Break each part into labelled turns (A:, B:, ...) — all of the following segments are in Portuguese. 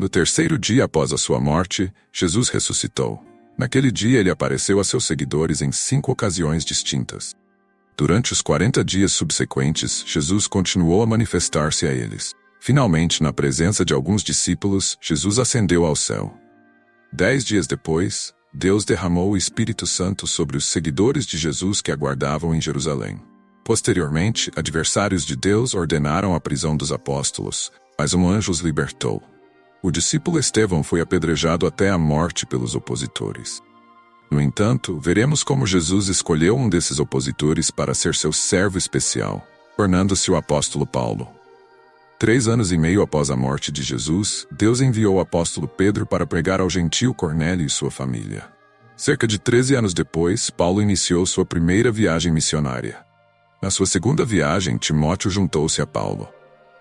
A: No terceiro dia após a sua morte, Jesus ressuscitou. Naquele dia ele apareceu a seus seguidores em 5 ocasiões distintas. Durante os 40 dias subsequentes, Jesus continuou a manifestar-se a eles. Finalmente, na presença de alguns discípulos, Jesus ascendeu ao céu. 10 dias depois, Deus derramou o Espírito Santo sobre os seguidores de Jesus que aguardavam em Jerusalém. Posteriormente, adversários de Deus ordenaram a prisão dos apóstolos, mas um anjo os libertou. O discípulo Estevão foi apedrejado até a morte pelos opositores. No entanto, veremos como Jesus escolheu um desses opositores para ser seu servo especial, tornando-se o apóstolo Paulo. 3 anos e meio após a morte de Jesus, Deus enviou o apóstolo Pedro para pregar ao gentio Cornélio e sua família. Cerca de 13 anos depois, Paulo iniciou sua primeira viagem missionária. Na sua segunda viagem, Timóteo juntou-se a Paulo.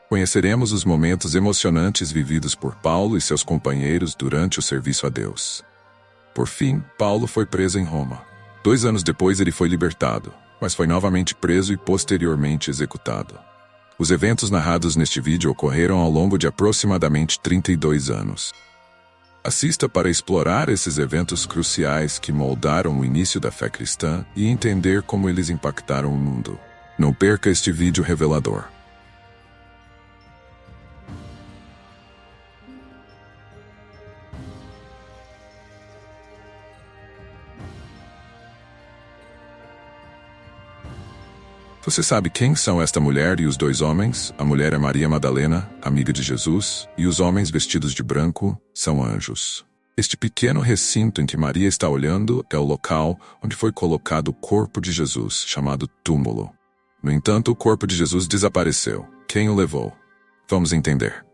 A: Conheceremos os momentos emocionantes vividos por Paulo e seus companheiros durante o serviço a Deus. Por fim, Paulo foi preso em Roma. 2 anos depois ele foi libertado, mas foi novamente preso e posteriormente executado. Os eventos narrados neste vídeo ocorreram ao longo de aproximadamente 32 anos. Assista para explorar esses eventos cruciais que moldaram o início da fé cristã e entender como eles impactaram o mundo. Não perca este vídeo revelador. Você sabe quem são esta mulher e os 2 homens? A mulher é Maria Madalena, amiga de Jesus, e os homens vestidos de branco são anjos. Este pequeno recinto em que Maria está olhando é o local onde foi colocado o corpo de Jesus, chamado túmulo. No entanto, o corpo de Jesus desapareceu. Quem o levou? Vamos entender.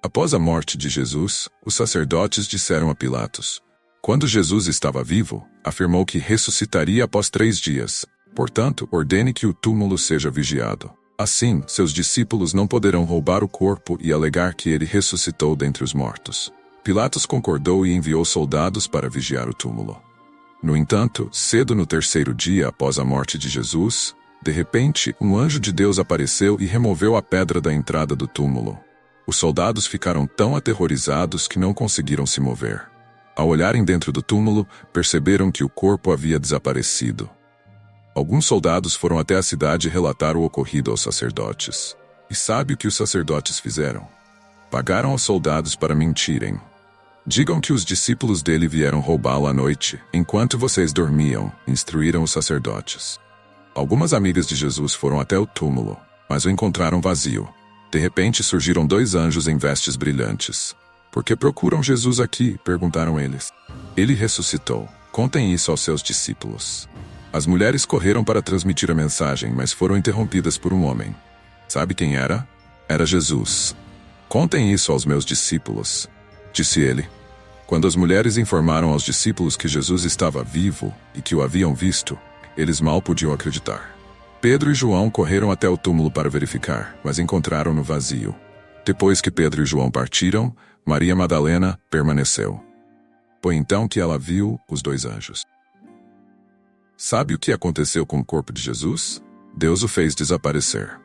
A: Após a morte de Jesus, os sacerdotes disseram a Pilatos: quando Jesus estava vivo, afirmou que ressuscitaria após 3 dias. Portanto, ordene que o túmulo seja vigiado. Assim, seus discípulos não poderão roubar o corpo e alegar que ele ressuscitou dentre os mortos. Pilatos concordou e enviou soldados para vigiar o túmulo. No entanto, cedo no 3º dia após a morte de Jesus, de repente, um anjo de Deus apareceu e removeu a pedra da entrada do túmulo. Os soldados ficaram tão aterrorizados que não conseguiram se mover. Ao olharem dentro do túmulo, perceberam que o corpo havia desaparecido. Alguns soldados foram até a cidade relatar o ocorrido aos sacerdotes. E sabe o que os sacerdotes fizeram? Pagaram aos soldados para mentirem. Digam que os discípulos dele vieram roubá-lo à noite, enquanto vocês dormiam, instruíram os sacerdotes. Algumas amigas de Jesus foram até o túmulo, mas o encontraram vazio. De repente surgiram 2 anjos em vestes brilhantes. Por que procuram Jesus aqui? Perguntaram eles. Ele ressuscitou. Contem isso aos seus discípulos. As mulheres correram para transmitir a mensagem, mas foram interrompidas por um homem. Sabe quem era? Era Jesus. Contem isso aos meus discípulos, disse ele. Quando as mulheres informaram aos discípulos que Jesus estava vivo e que o haviam visto, eles mal podiam acreditar. Pedro e João correram até o túmulo para verificar, mas encontraram-no vazio. Depois que Pedro e João partiram, Maria Madalena permaneceu. Foi então que ela viu os 2 anjos. Sabe o que aconteceu com o corpo de Jesus? Deus o fez desaparecer.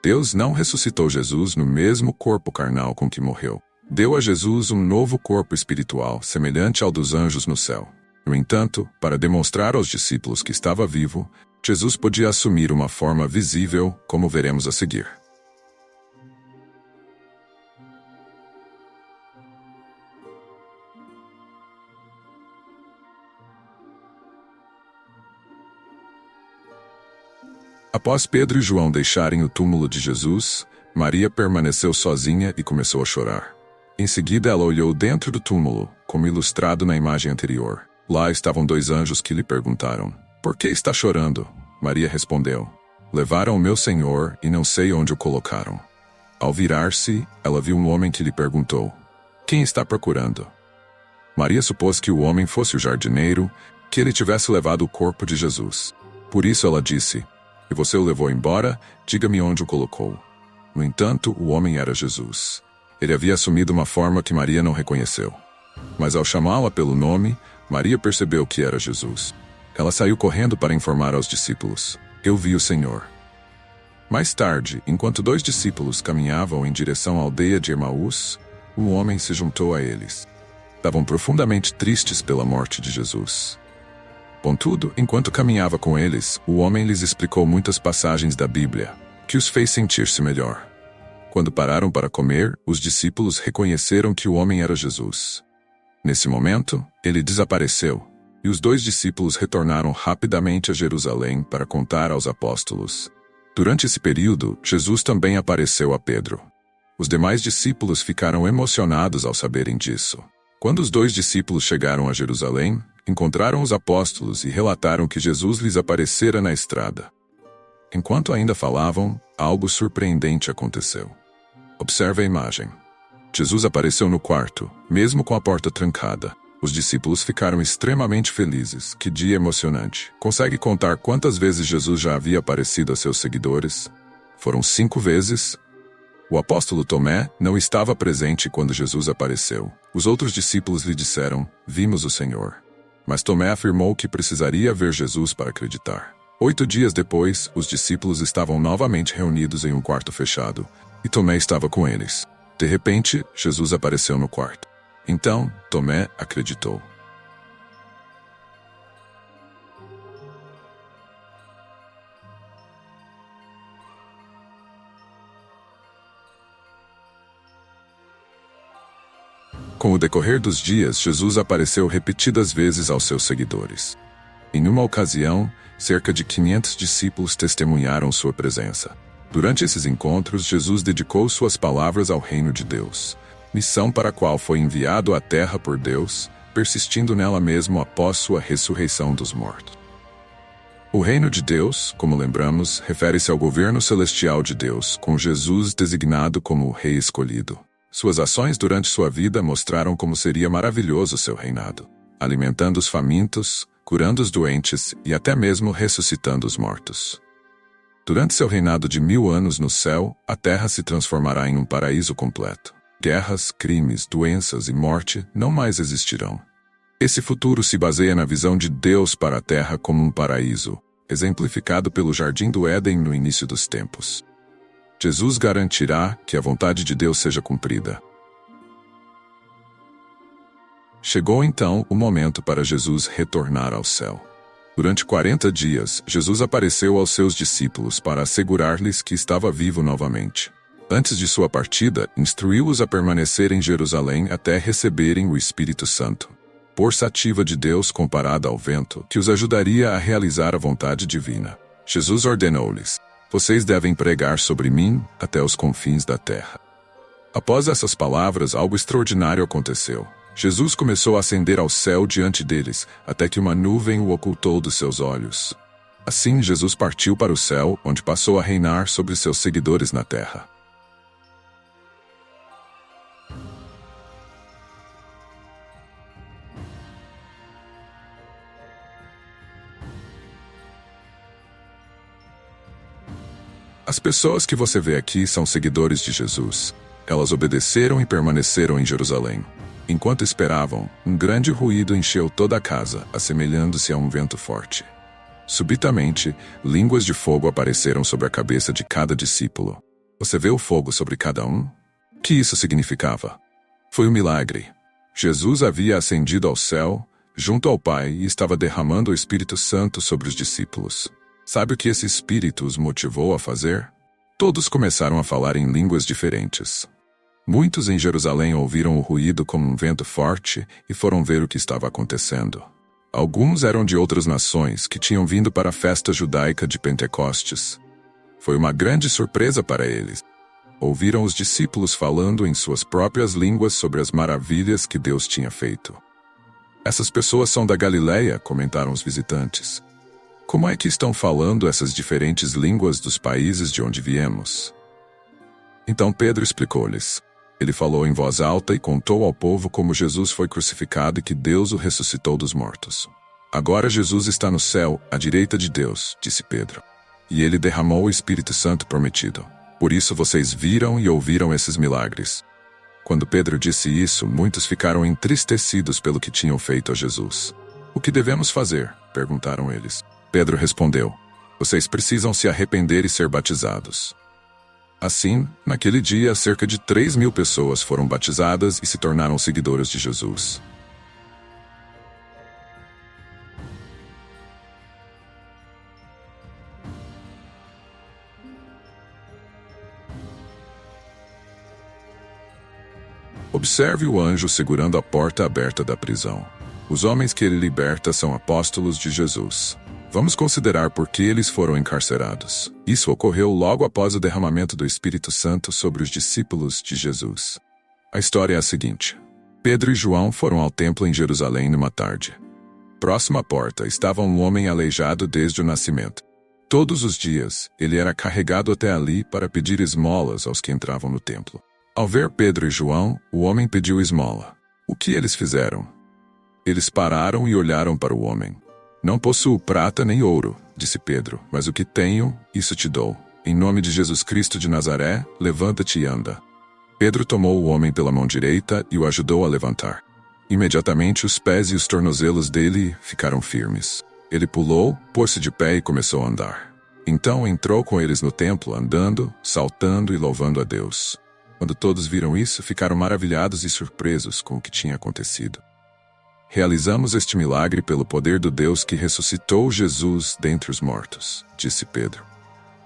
A: Deus não ressuscitou Jesus no mesmo corpo carnal com que morreu. Deu a Jesus um novo corpo espiritual, semelhante ao dos anjos no céu. No entanto, para demonstrar aos discípulos que estava vivo, Jesus podia assumir uma forma visível, como veremos a seguir. Após Pedro e João deixarem o túmulo de Jesus, Maria permaneceu sozinha e começou a chorar. Em seguida ela olhou dentro do túmulo, como ilustrado na imagem anterior. Lá estavam 2 anjos que lhe perguntaram: por que está chorando? Maria respondeu: levaram o meu Senhor e não sei onde o colocaram. Ao virar-se, ela viu um homem que lhe perguntou: quem está procurando? Maria supôs que o homem fosse o jardineiro, que ele tivesse levado o corpo de Jesus. Por isso ela disse: e você o levou embora? Diga-me onde o colocou. No entanto, o homem era Jesus. Ele havia assumido uma forma que Maria não reconheceu. Mas ao chamá-la pelo nome, Maria percebeu que era Jesus. Ela saiu correndo para informar aos discípulos: eu vi o Senhor. Mais tarde, enquanto 2 discípulos caminhavam em direção à aldeia de Emaús, o homem se juntou a eles. Estavam profundamente tristes pela morte de Jesus. Contudo, enquanto caminhava com eles, o homem lhes explicou muitas passagens da Bíblia, que os fez sentir-se melhor. Quando pararam para comer, os discípulos reconheceram que o homem era Jesus. Nesse momento, ele desapareceu, e os 2 discípulos retornaram rapidamente a Jerusalém para contar aos apóstolos. Durante esse período, Jesus também apareceu a Pedro. Os demais discípulos ficaram emocionados ao saberem disso. Quando os 2 discípulos chegaram a Jerusalém, encontraram os apóstolos e relataram que Jesus lhes aparecera na estrada. Enquanto ainda falavam, algo surpreendente aconteceu. Observe a imagem. Jesus apareceu no quarto, mesmo com a porta trancada. Os discípulos ficaram extremamente felizes. Que dia emocionante. Consegue contar quantas vezes Jesus já havia aparecido a seus seguidores? Foram 5 vezes. O apóstolo Tomé não estava presente quando Jesus apareceu. Os outros discípulos lhe disseram: "Vimos o Senhor." Mas Tomé afirmou que precisaria ver Jesus para acreditar. 8 dias depois, os discípulos estavam novamente reunidos em um quarto fechado, e Tomé estava com eles. De repente, Jesus apareceu no quarto. Então, Tomé acreditou. Com o decorrer dos dias, Jesus apareceu repetidas vezes aos seus seguidores. Em uma ocasião, cerca de 500 discípulos testemunharam sua presença. Durante esses encontros, Jesus dedicou suas palavras ao reino de Deus, missão para a qual foi enviado à terra por Deus, persistindo nela mesmo após sua ressurreição dos mortos. O reino de Deus, como lembramos, refere-se ao governo celestial de Deus, com Jesus designado como o Rei escolhido. Suas ações durante sua vida mostraram como seria maravilhoso seu reinado, alimentando os famintos, curando os doentes e até mesmo ressuscitando os mortos. Durante seu reinado de 1000 anos no céu, a terra se transformará em um paraíso completo. Guerras, crimes, doenças e morte não mais existirão. Esse futuro se baseia na visão de Deus para a terra como um paraíso, exemplificado pelo Jardim do Éden no início dos tempos. Jesus garantirá que a vontade de Deus seja cumprida. Chegou então o momento para Jesus retornar ao céu. Durante 40 dias, Jesus apareceu aos seus discípulos para assegurar-lhes que estava vivo novamente. Antes de sua partida, instruiu-os a permanecer em Jerusalém até receberem o Espírito Santo, força ativa de Deus comparada ao vento, que os ajudaria a realizar a vontade divina. Jesus ordenou-lhes: "Vocês devem pregar sobre mim até os confins da terra." Após essas palavras, algo extraordinário aconteceu. Jesus começou a ascender ao céu diante deles, até que uma nuvem o ocultou dos seus olhos. Assim, Jesus partiu para o céu, onde passou a reinar sobre seus seguidores na terra. As pessoas que você vê aqui são seguidores de Jesus. Elas obedeceram e permaneceram em Jerusalém. Enquanto esperavam, um grande ruído encheu toda a casa, assemelhando-se a um vento forte. Subitamente, línguas de fogo apareceram sobre a cabeça de cada discípulo. Você vê o fogo sobre cada um? O que isso significava? Foi um milagre. Jesus havia ascendido ao céu, junto ao Pai, e estava derramando o Espírito Santo sobre os discípulos. Sabe o que esse Espírito os motivou a fazer? Todos começaram a falar em línguas diferentes. Muitos em Jerusalém ouviram o ruído como um vento forte e foram ver o que estava acontecendo. Alguns eram de outras nações que tinham vindo para a festa judaica de Pentecostes. Foi uma grande surpresa para eles. Ouviram os discípulos falando em suas próprias línguas sobre as maravilhas que Deus tinha feito. "Essas pessoas são da Galileia", comentaram os visitantes. "Como é que estão falando essas diferentes línguas dos países de onde viemos?" Então Pedro explicou-lhes. Ele falou em voz alta e contou ao povo como Jesus foi crucificado e que Deus o ressuscitou dos mortos. "Agora Jesus está no céu, à direita de Deus", disse Pedro. "E ele derramou o Espírito Santo prometido. Por isso vocês viram e ouviram esses milagres." Quando Pedro disse isso, muitos ficaram entristecidos pelo que tinham feito a Jesus. "O que devemos fazer?", perguntaram eles. Pedro respondeu: "Vocês precisam se arrepender e ser batizados." Assim, naquele dia, cerca de 3.000 pessoas foram batizadas e se tornaram seguidoras de Jesus. Observe o anjo segurando a porta aberta da prisão. Os homens que ele liberta são apóstolos de Jesus. Vamos considerar por que eles foram encarcerados. Isso ocorreu logo após o derramamento do Espírito Santo sobre os discípulos de Jesus. A história é a seguinte. Pedro e João foram ao templo em Jerusalém numa tarde. Próximo à porta estava um homem aleijado desde o nascimento. Todos os dias, ele era carregado até ali para pedir esmolas aos que entravam no templo. Ao ver Pedro e João, o homem pediu esmola. O que eles fizeram? Eles pararam e olharam para o homem. Não possuo prata nem ouro, disse Pedro, mas o que tenho, isso te dou. Em nome de Jesus Cristo de Nazaré, levanta-te e anda. Pedro tomou o homem pela mão direita e o ajudou a levantar. Imediatamente os pés e os tornozelos dele ficaram firmes. Ele pulou, pôs-se de pé e começou a andar. Então entrou com eles no templo, andando, saltando e louvando a Deus. Quando todos viram isso, ficaram maravilhados e surpresos com o que tinha acontecido. Realizamos este milagre pelo poder do Deus que ressuscitou Jesus dentre os mortos, disse Pedro.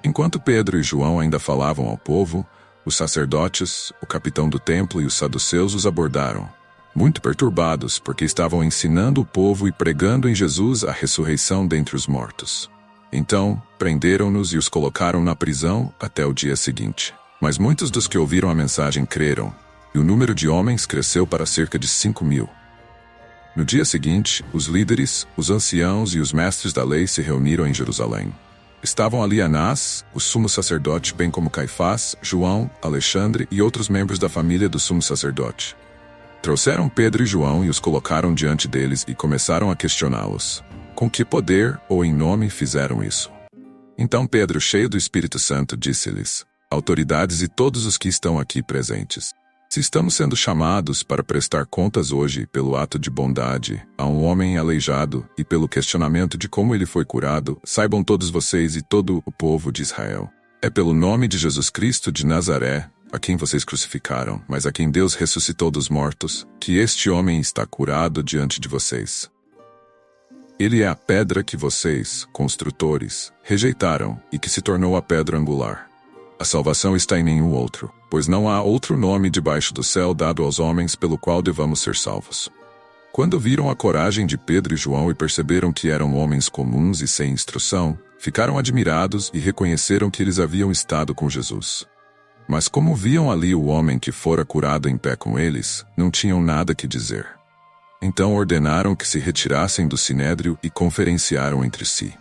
A: Enquanto Pedro e João ainda falavam ao povo, os sacerdotes, o capitão do templo e os saduceus os abordaram, muito perturbados porque estavam ensinando o povo e pregando em Jesus a ressurreição dentre os mortos. Então, prenderam-nos e os colocaram na prisão até o dia seguinte. Mas muitos dos que ouviram a mensagem creram, e o número de homens cresceu para cerca de 5.000. No dia seguinte, os líderes, os anciãos e os mestres da lei se reuniram em Jerusalém. Estavam ali Anás, o sumo sacerdote, bem como Caifás, João, Alexandre e outros membros da família do sumo sacerdote. Trouxeram Pedro e João e os colocaram diante deles e começaram a questioná-los. Com que poder ou em nome fizeram isso? Então Pedro, cheio do Espírito Santo, disse-lhes: autoridades e todos os que estão aqui presentes, se estamos sendo chamados para prestar contas hoje pelo ato de bondade a um homem aleijado e pelo questionamento de como ele foi curado, saibam todos vocês e todo o povo de Israel. É pelo nome de Jesus Cristo de Nazaré, a quem vocês crucificaram, mas a quem Deus ressuscitou dos mortos, que este homem está curado diante de vocês. Ele é a pedra que vocês, construtores, rejeitaram e que se tornou a pedra angular. A salvação está em nenhum outro, pois não há outro nome debaixo do céu dado aos homens pelo qual devamos ser salvos. Quando viram a coragem de Pedro e João e perceberam que eram homens comuns e sem instrução, ficaram admirados e reconheceram que eles haviam estado com Jesus. Mas como viam ali o homem que fora curado em pé com eles, não tinham nada que dizer. Então ordenaram que se retirassem do sinédrio e conferenciaram entre si.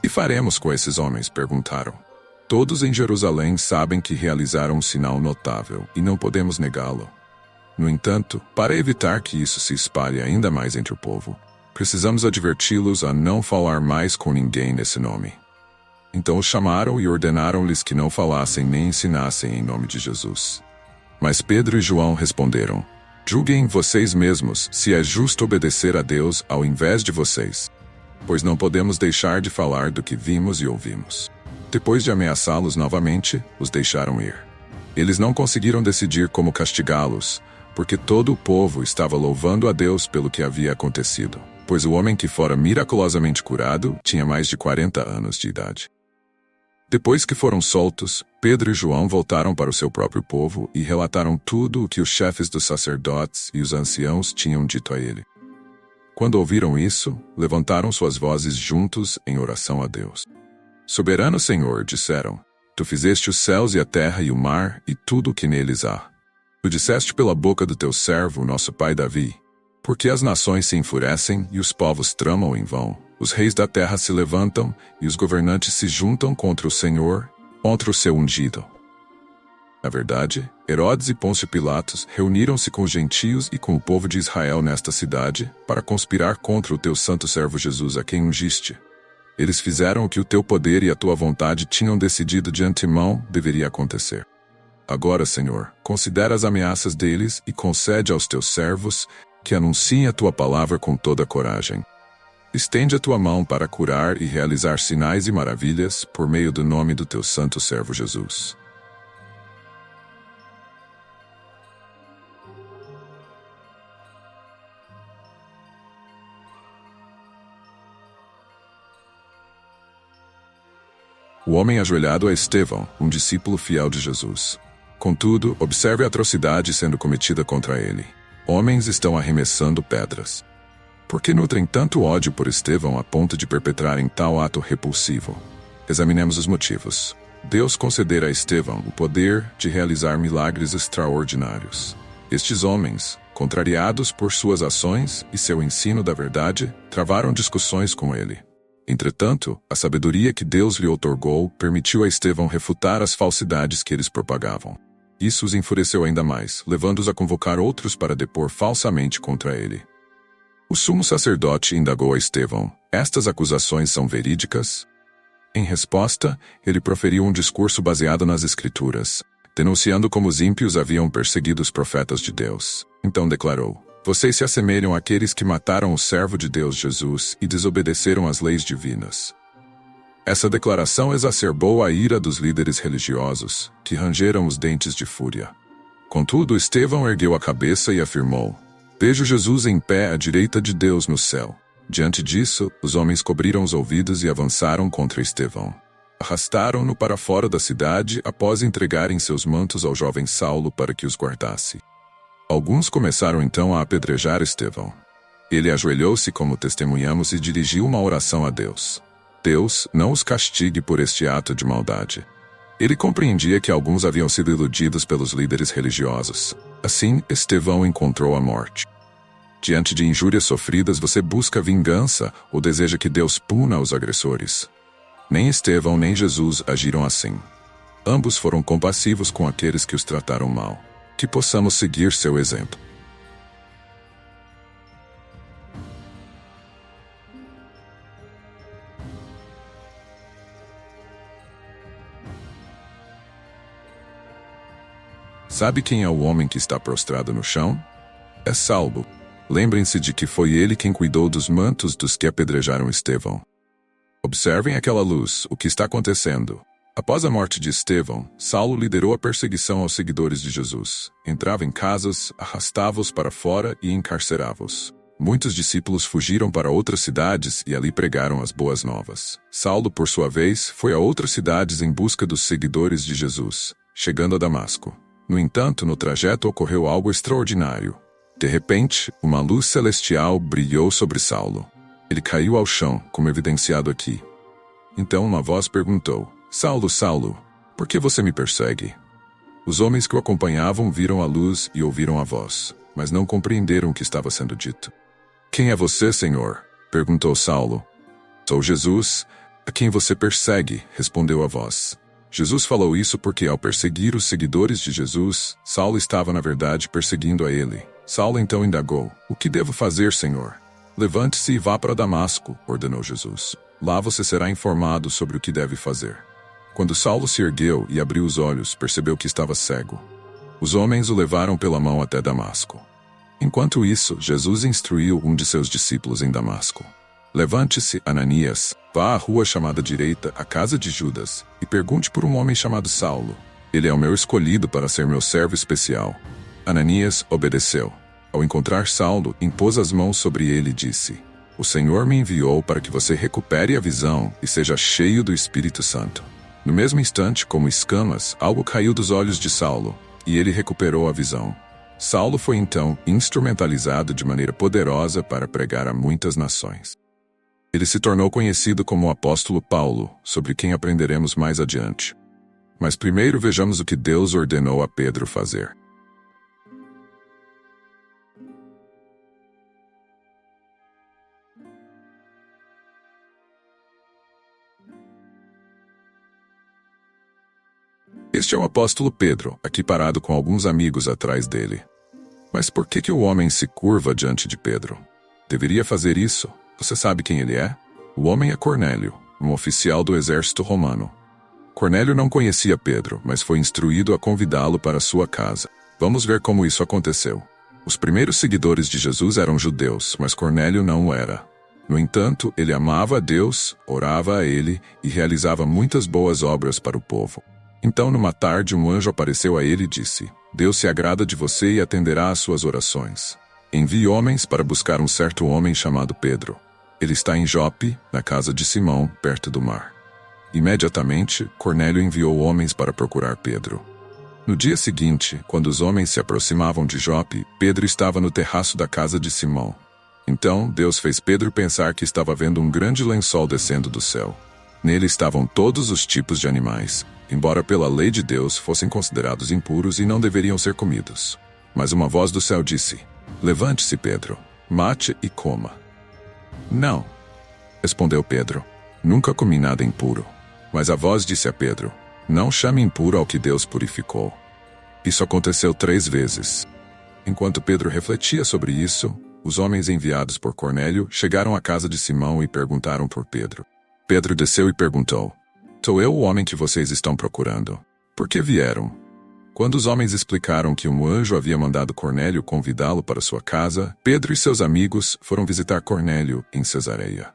A: "Que faremos com esses homens?" perguntaram. "Todos em Jerusalém sabem que realizaram um sinal notável e não podemos negá-lo. No entanto, para evitar que isso se espalhe ainda mais entre o povo, precisamos adverti-los a não falar mais com ninguém nesse nome." Então os chamaram e ordenaram-lhes que não falassem nem ensinassem em nome de Jesus. Mas Pedro e João responderam: "Julguem vocês mesmos se é justo obedecer a Deus ao invés de vocês, pois não podemos deixar de falar do que vimos e ouvimos." Depois de ameaçá-los novamente, os deixaram ir. Eles não conseguiram decidir como castigá-los, porque todo o povo estava louvando a Deus pelo que havia acontecido, pois o homem que fora miraculosamente curado tinha mais de 40 anos de idade. Depois que foram soltos, Pedro e João voltaram para o seu próprio povo e relataram tudo o que os chefes dos sacerdotes e os anciãos tinham dito a ele. Quando ouviram isso, levantaram suas vozes juntos em oração a Deus. "Soberano Senhor", disseram, "tu fizeste os céus e a terra e o mar e tudo o que neles há. Tu disseste pela boca do teu servo, nosso pai Davi, porque as nações se enfurecem e os povos tramam em vão. Os reis da terra se levantam e os governantes se juntam contra o Senhor, contra o seu ungido." Na verdade, Herodes e Pôncio Pilatos reuniram-se com os gentios e com o povo de Israel nesta cidade para conspirar contra o teu santo servo Jesus, a quem ungiste. Eles fizeram o que o teu poder e a tua vontade tinham decidido de antemão deveria acontecer. Agora, Senhor, considera as ameaças deles e concede aos teus servos que anunciem a tua palavra com toda coragem. Estende a tua mão para curar e realizar sinais e maravilhas por meio do nome do teu santo servo Jesus. O homem ajoelhado é Estevão, um discípulo fiel de Jesus. Contudo, observe a atrocidade sendo cometida contra ele. Homens estão arremessando pedras. Por que nutrem tanto ódio por Estevão a ponto de perpetrarem tal ato repulsivo? Examinemos os motivos. Deus concedera a Estevão o poder de realizar milagres extraordinários. Estes homens, contrariados por suas ações e seu ensino da verdade, travaram discussões com ele. Entretanto, a sabedoria que Deus lhe outorgou permitiu a Estevão refutar as falsidades que eles propagavam. Isso os enfureceu ainda mais, levando-os a convocar outros para depor falsamente contra ele. O sumo sacerdote indagou a Estevão: estas acusações são verídicas? Em resposta, ele proferiu um discurso baseado nas Escrituras, denunciando como os ímpios haviam perseguido os profetas de Deus. Então declarou: vocês se assemelham àqueles que mataram o servo de Deus Jesus e desobedeceram às leis divinas. Essa declaração exacerbou a ira dos líderes religiosos, que rangeram os dentes de fúria. Contudo, Estevão ergueu a cabeça e afirmou: vejo Jesus em pé à direita de Deus no céu. Diante disso, os homens cobriram os ouvidos e avançaram contra Estevão. Arrastaram-no para fora da cidade após entregarem seus mantos ao jovem Saulo para que os guardasse. Alguns começaram então a apedrejar Estevão. Ele ajoelhou-se como testemunhamos e dirigiu uma oração a Deus. Deus, não os castigue por este ato de maldade. Ele compreendia que alguns haviam sido iludidos pelos líderes religiosos. Assim, Estevão encontrou a morte. Diante de injúrias sofridas, você busca vingança ou deseja que Deus puna os agressores? Nem Estevão nem Jesus agiram assim. Ambos foram compassivos com aqueles que os trataram mal. Que possamos seguir seu exemplo. Sabe quem é o homem que está prostrado no chão? É Saulo. Lembrem-se de que foi ele quem cuidou dos mantos dos que apedrejaram Estevão. Observem aquela luz, o que está acontecendo. Após a morte de Estevão, Saulo liderou a perseguição aos seguidores de Jesus. Entrava em casas, arrastava-os para fora e encarcerava-os. Muitos discípulos fugiram para outras cidades e ali pregaram as boas novas. Saulo, por sua vez, foi a outras cidades em busca dos seguidores de Jesus, chegando a Damasco. No entanto, no trajeto ocorreu algo extraordinário. De repente, uma luz celestial brilhou sobre Saulo. Ele caiu ao chão, como evidenciado aqui. Então uma voz perguntou: Saulo, Saulo, por que você me persegue? Os homens que o acompanhavam viram a luz e ouviram a voz, mas não compreenderam o que estava sendo dito. Quem é você, Senhor? Perguntou Saulo. Sou Jesus, a quem você persegue, respondeu a voz. Jesus falou isso porque, ao perseguir os seguidores de Jesus, Saulo estava, na verdade, perseguindo a ele. Saulo então indagou: o que devo fazer, Senhor? Levante-se e vá para Damasco, ordenou Jesus. Lá você será informado sobre o que deve fazer. Quando Saulo se ergueu e abriu os olhos, percebeu que estava cego. Os homens o levaram pela mão até Damasco. Enquanto isso, Jesus instruiu um de seus discípulos em Damasco. Levante-se, Ananias, vá à rua chamada direita, à casa de Judas, e pergunte por um homem chamado Saulo. Ele é o meu escolhido para ser meu servo especial. Ananias obedeceu. Ao encontrar Saulo, impôs as mãos sobre ele e disse: O Senhor me enviou para que você recupere a visão e seja cheio do Espírito Santo. No mesmo instante, como escamas, algo caiu dos olhos de Saulo, e ele recuperou a visão. Saulo foi então instrumentalizado de maneira poderosa para pregar a muitas nações. Ele se tornou conhecido como o apóstolo Paulo, sobre quem aprenderemos mais adiante. Mas primeiro vejamos o que Deus ordenou a Pedro fazer. Este é o apóstolo Pedro, aqui parado com alguns amigos atrás dele. Mas por que o homem se curva diante de Pedro? Deveria fazer isso? Você sabe quem ele é? O homem é Cornélio, um oficial do exército romano. Cornélio não conhecia Pedro, mas foi instruído a convidá-lo para sua casa. Vamos ver como isso aconteceu. Os primeiros seguidores de Jesus eram judeus, mas Cornélio não o era. No entanto, ele amava a Deus, orava a ele e realizava muitas boas obras para o povo. Então, numa tarde, um anjo apareceu a ele e disse: Deus se agrada de você e atenderá às suas orações. Envie homens para buscar um certo homem chamado Pedro. Ele está em Jope, na casa de Simão, perto do mar. Imediatamente, Cornélio enviou homens para procurar Pedro. No dia seguinte, quando os homens se aproximavam de Jope, Pedro estava no terraço da casa de Simão. Então, Deus fez Pedro pensar que estava vendo um grande lençol descendo do céu. Nele estavam todos os tipos de animais, embora pela lei de Deus fossem considerados impuros e não deveriam ser comidos. Mas uma voz do céu disse: "Levante-se, Pedro, mate e coma." "Não", respondeu Pedro, "nunca comi nada impuro." Mas a voz disse a Pedro: "Não chame impuro ao que Deus purificou." Isso aconteceu 3 vezes. Enquanto Pedro refletia sobre isso, os homens enviados por Cornélio chegaram à casa de Simão e perguntaram por Pedro. Pedro desceu e perguntou: "Sou eu o homem que vocês estão procurando? Por que vieram?" Quando os homens explicaram que um anjo havia mandado Cornélio convidá-lo para sua casa, Pedro e seus amigos foram visitar Cornélio em Cesareia.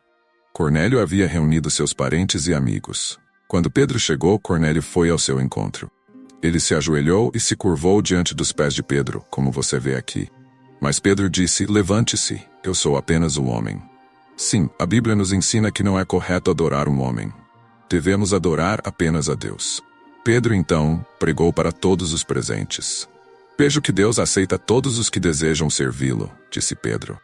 A: Cornélio havia reunido seus parentes e amigos. Quando Pedro chegou, Cornélio foi ao seu encontro. Ele se ajoelhou e se curvou diante dos pés de Pedro, como você vê aqui. Mas Pedro disse: "Levante-se, eu sou apenas um homem." Sim, a Bíblia nos ensina que não é correto adorar um homem. Devemos adorar apenas a Deus. Pedro, então, pregou para todos os presentes. "Vejo que Deus aceita todos os que desejam servi-lo", disse Pedro.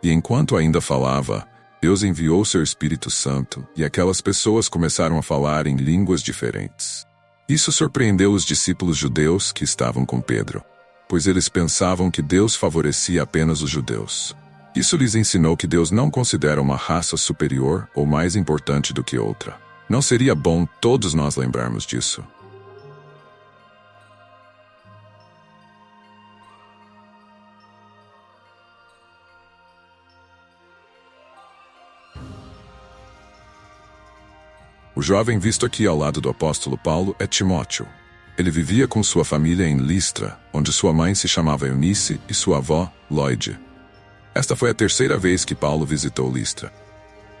A: E enquanto ainda falava, Deus enviou seu Espírito Santo, e aquelas pessoas começaram a falar em línguas diferentes. Isso surpreendeu os discípulos judeus que estavam com Pedro, pois eles pensavam que Deus favorecia apenas os judeus. Isso lhes ensinou que Deus não considera uma raça superior ou mais importante do que outra. Não seria bom todos nós lembrarmos disso? O jovem visto aqui ao lado do apóstolo Paulo é Timóteo. Ele vivia com sua família em Listra, onde sua mãe se chamava Eunice e sua avó, Lóide. Esta foi a 3ª vez que Paulo visitou Listra.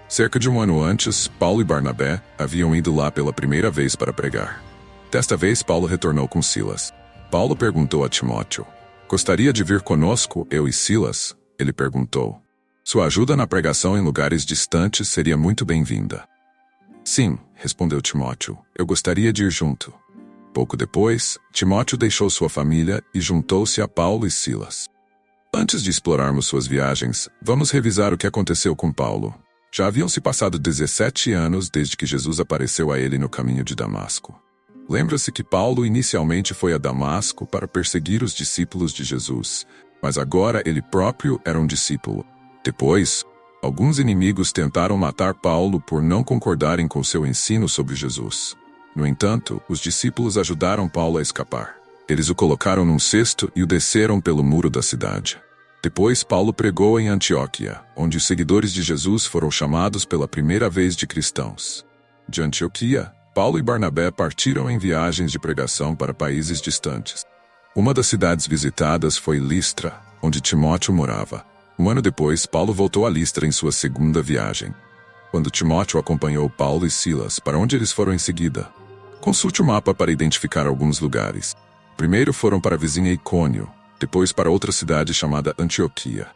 A: Cerca de um ano antes, Paulo e Barnabé haviam ido lá pela primeira vez para pregar. Desta vez, Paulo retornou com Silas. Paulo perguntou a Timóteo: "Gostaria de vir conosco, eu e Silas?" Ele perguntou. "Sua ajuda na pregação em lugares distantes seria muito bem-vinda." "Sim", respondeu Timóteo, "eu gostaria de ir junto." Pouco depois, Timóteo deixou sua família e juntou-se a Paulo e Silas. Antes de explorarmos suas viagens, vamos revisar o que aconteceu com Paulo. Já haviam se passado 17 anos desde que Jesus apareceu a ele no caminho de Damasco. Lembra-se que Paulo inicialmente foi a Damasco para perseguir os discípulos de Jesus, mas agora ele próprio era um discípulo. Depois, alguns inimigos tentaram matar Paulo por não concordarem com seu ensino sobre Jesus. No entanto, os discípulos ajudaram Paulo a escapar. Eles o colocaram num cesto e o desceram pelo muro da cidade. Depois, Paulo pregou em Antioquia, onde os seguidores de Jesus foram chamados pela primeira vez de cristãos. De Antioquia, Paulo e Barnabé partiram em viagens de pregação para países distantes. Uma das cidades visitadas foi Listra, onde Timóteo morava. Um ano depois, Paulo voltou a Listra em sua 2ª viagem. Quando Timóteo acompanhou Paulo e Silas para onde eles foram em seguida. Consulte o mapa para identificar alguns lugares. Primeiro foram para a vizinha Icônio, depois para outra cidade chamada Antioquia.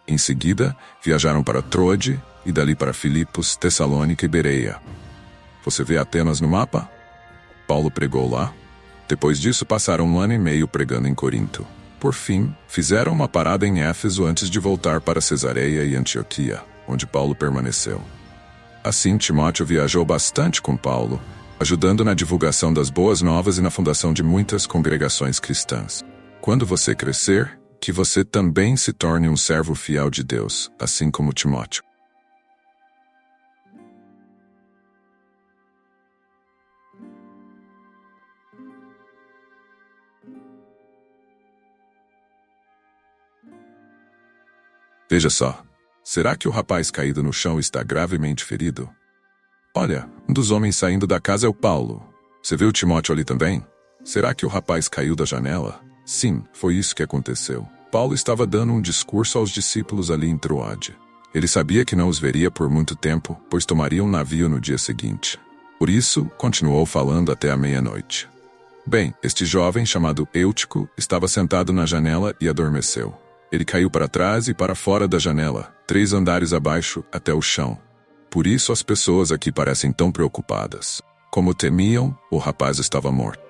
A: Em seguida, viajaram para Troade e dali para Filipos, Tessalônica e Bereia. Você vê Atenas no mapa? Paulo pregou lá. Depois disso, passaram 1 ano e meio pregando em Corinto. Por fim, fizeram uma parada em Éfeso antes de voltar para Cesareia e Antioquia, onde Paulo permaneceu. Assim, Timóteo viajou bastante com Paulo, ajudando na divulgação das boas novas e na fundação de muitas congregações cristãs. Quando você crescer, que você também se torne um servo fiel de Deus, assim como Timóteo. Veja só, será que o rapaz caído no chão está gravemente ferido? Olha, um dos homens saindo da casa é o Paulo. Você viu Timóteo ali também? Será que o rapaz caiu da janela? Sim, foi isso que aconteceu. Paulo estava dando um discurso aos discípulos ali em Troade. Ele sabia que não os veria por muito tempo, pois tomaria um navio no dia seguinte. Por isso, continuou falando até a meia-noite. Bem, este jovem chamado Eutico estava sentado na janela e adormeceu. Ele caiu para trás e para fora da janela, 3 andares abaixo, até o chão. Por isso as pessoas aqui parecem tão preocupadas. Como temiam, o rapaz estava morto.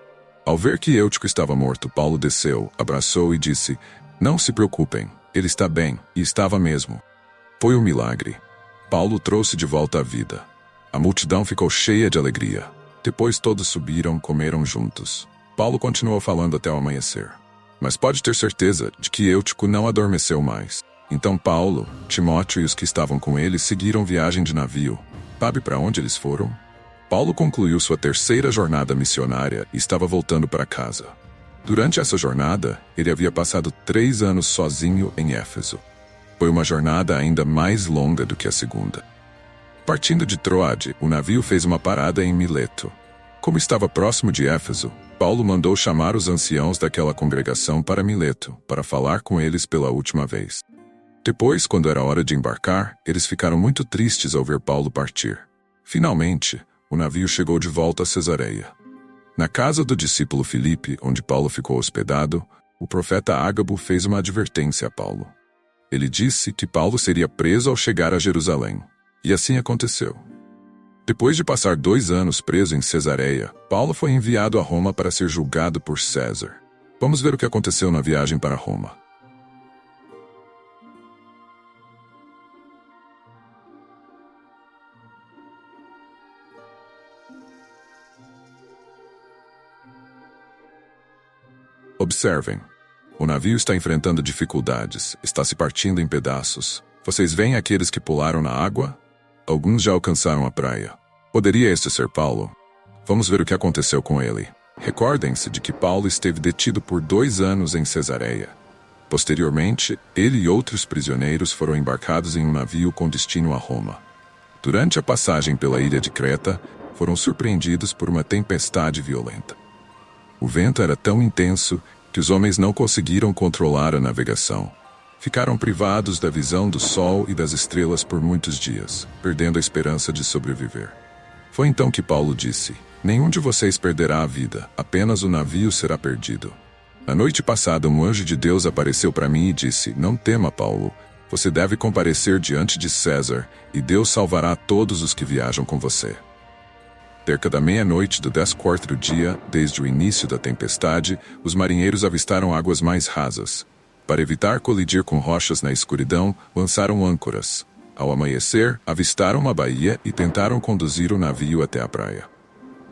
A: Ao ver que Eutico estava morto, Paulo desceu, abraçou e disse: "Não se preocupem, ele está bem", e estava mesmo. Foi um milagre. Paulo trouxe de volta a vida. A multidão ficou cheia de alegria. Depois todos subiram, comeram juntos. Paulo continuou falando até o amanhecer. Mas pode ter certeza de que Eutico não adormeceu mais. Então Paulo, Timóteo e os que estavam com ele seguiram viagem de navio. Sabe para onde eles foram? Paulo concluiu sua terceira jornada missionária e estava voltando para casa. Durante essa jornada, ele havia passado 3 anos sozinho em Éfeso. Foi uma jornada ainda mais longa do que a segunda. Partindo de Troade, o navio fez uma parada em Mileto. Como estava próximo de Éfeso, Paulo mandou chamar os anciãos daquela congregação para Mileto, para falar com eles pela última vez. Depois, quando era hora de embarcar, eles ficaram muito tristes ao ver Paulo partir. Finalmente, o navio chegou de volta a Cesareia. Na casa do discípulo Filipe, onde Paulo ficou hospedado, o profeta Ágabo fez uma advertência a Paulo. Ele disse que Paulo seria preso ao chegar a Jerusalém. E assim aconteceu. Depois de passar 2 anos preso em Cesareia, Paulo foi enviado a Roma para ser julgado por César. Vamos ver o que aconteceu na viagem para Roma. Observem. O navio está enfrentando dificuldades, está se partindo em pedaços. Vocês veem aqueles que pularam na água? Alguns já alcançaram a praia. Poderia este ser Paulo? Vamos ver o que aconteceu com ele. Recordem-se de que Paulo esteve detido por 2 anos em Cesareia. Posteriormente, ele e outros prisioneiros foram embarcados em um navio com destino a Roma. Durante a passagem pela ilha de Creta, foram surpreendidos por uma tempestade violenta. O vento era tão intenso que os homens não conseguiram controlar a navegação. Ficaram privados da visão do sol e das estrelas por muitos dias, perdendo a esperança de sobreviver. Foi então que Paulo disse: "Nenhum de vocês perderá a vida, apenas o navio será perdido." Na noite passada, um anjo de Deus apareceu para mim e disse: "Não tema, Paulo. Você deve comparecer diante de César, e Deus salvará todos os que viajam com você." Cerca da meia-noite do 14º dia, desde o início da tempestade, os marinheiros avistaram águas mais rasas. Para evitar colidir com rochas na escuridão, lançaram âncoras. Ao amanhecer, avistaram uma baía e tentaram conduzir o navio até a praia.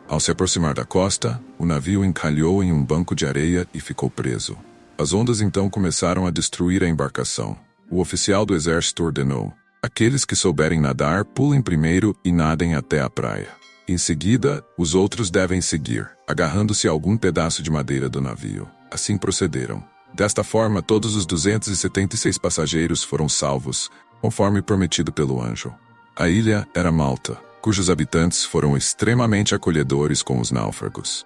A: Ao se aproximar da costa, o navio encalhou em um banco de areia e ficou preso. As ondas então começaram a destruir a embarcação. O oficial do exército ordenou: "Aqueles que souberem nadar, pulem primeiro e nadem até a praia. Em seguida, os outros devem seguir, agarrando-se a algum pedaço de madeira do navio." Assim procederam. Desta forma, todos os 276 passageiros foram salvos, conforme prometido pelo anjo. A ilha era Malta, cujos habitantes foram extremamente acolhedores com os náufragos.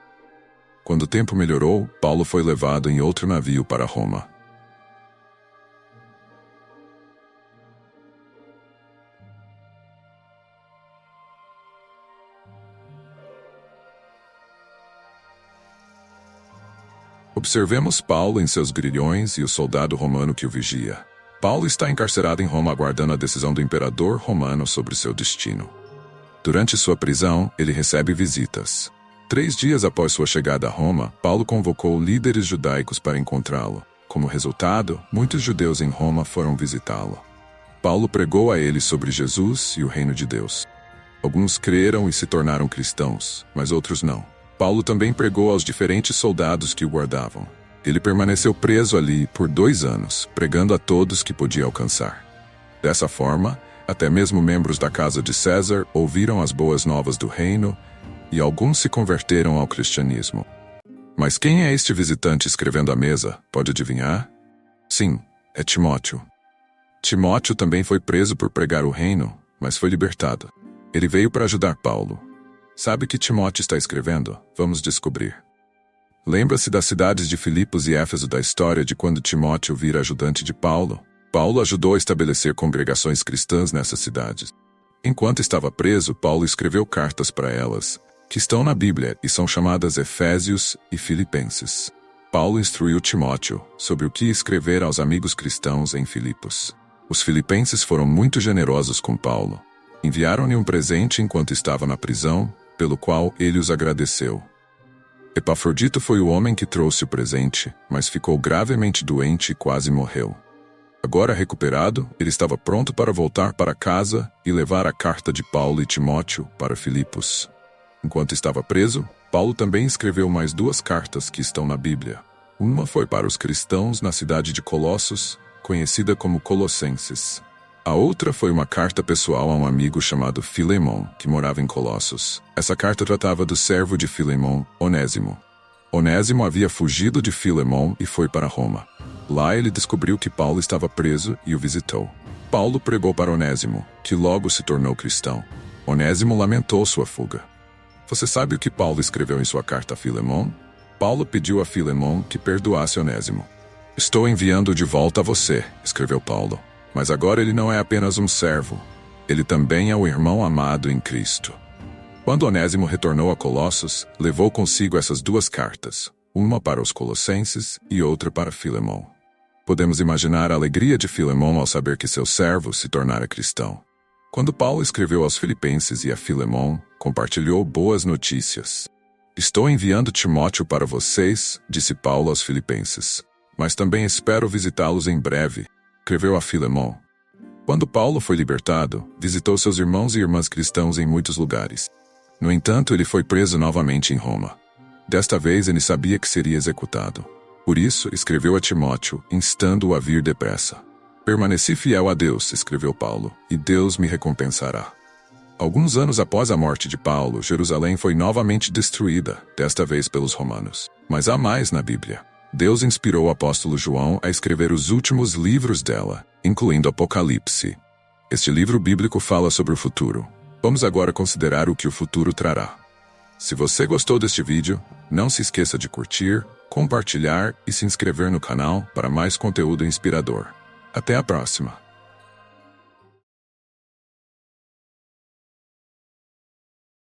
A: Quando o tempo melhorou, Paulo foi levado em outro navio para Roma. Observemos Paulo em seus grilhões e o soldado romano que o vigia. Paulo está encarcerado em Roma aguardando a decisão do imperador romano sobre seu destino. Durante sua prisão, ele recebe visitas. 3 dias após sua chegada a Roma, Paulo convocou líderes judaicos para encontrá-lo. Como resultado, muitos judeus em Roma foram visitá-lo. Paulo pregou a eles sobre Jesus e o reino de Deus. Alguns creram e se tornaram cristãos, mas outros não. Paulo também pregou aos diferentes soldados que o guardavam. Ele permaneceu preso ali por 2 anos, pregando a todos que podia alcançar. Dessa forma, até mesmo membros da casa de César ouviram as boas novas do reino e alguns se converteram ao cristianismo. Mas quem é este visitante escrevendo à mesa? Pode adivinhar? Sim, é Timóteo. Timóteo também foi preso por pregar o reino, mas foi libertado. Ele veio para ajudar Paulo. Sabe o que Timóteo está escrevendo? Vamos descobrir. Lembra-se das cidades de Filipos e Éfeso da história de quando Timóteo vira ajudante de Paulo? Paulo ajudou a estabelecer congregações cristãs nessas cidades. Enquanto estava preso, Paulo escreveu cartas para elas, que estão na Bíblia e são chamadas Efésios e Filipenses. Paulo instruiu Timóteo sobre o que escrever aos amigos cristãos em Filipos. Os filipenses foram muito generosos com Paulo. Enviaram-lhe um presente enquanto estava na prisão, pelo qual ele os agradeceu. Epafrodito foi o homem que trouxe o presente, mas ficou gravemente doente e quase morreu. Agora recuperado, ele estava pronto para voltar para casa e levar a carta de Paulo e Timóteo para Filipos. Enquanto estava preso, Paulo também escreveu mais 2 cartas que estão na Bíblia. Uma foi para os cristãos na cidade de Colossos, conhecida como Colossenses. A outra foi uma carta pessoal a um amigo chamado Filemon, que morava em Colossos. Essa carta tratava do servo de Filemon, Onésimo. Onésimo havia fugido de Filemon e foi para Roma. Lá ele descobriu que Paulo estava preso e o visitou. Paulo pregou para Onésimo, que logo se tornou cristão. Onésimo lamentou sua fuga. Você sabe o que Paulo escreveu em sua carta a Filemon? Paulo pediu a Filemon que perdoasse Onésimo. Estou enviando de volta a você, escreveu Paulo. Mas agora ele não é apenas um servo. Ele também é o irmão amado em Cristo. Quando Onésimo retornou a Colossos, levou consigo essas 2 cartas, uma para os Colossenses e outra para Filemon. Podemos imaginar a alegria de Filemon ao saber que seu servo se tornara cristão. Quando Paulo escreveu aos Filipenses e a Filemon, compartilhou boas notícias. Estou enviando Timóteo para vocês, disse Paulo aos Filipenses, mas também espero visitá-los em breve, escreveu a Filemon. Quando Paulo foi libertado, visitou seus irmãos e irmãs cristãos em muitos lugares. No entanto, ele foi preso novamente em Roma. Desta vez ele sabia que seria executado. Por isso, escreveu a Timóteo, instando-o a vir depressa. Permaneci fiel a Deus, escreveu Paulo, e Deus me recompensará. Alguns anos após a morte de Paulo, Jerusalém foi novamente destruída, desta vez pelos romanos. Mas há mais na Bíblia. Deus inspirou o apóstolo João a escrever os últimos livros dela, incluindo Apocalipse. Este livro bíblico fala sobre o futuro. Vamos agora considerar o que o futuro trará. Se você gostou deste vídeo, não se esqueça de curtir, compartilhar e se inscrever no canal para mais conteúdo inspirador. Até a próxima!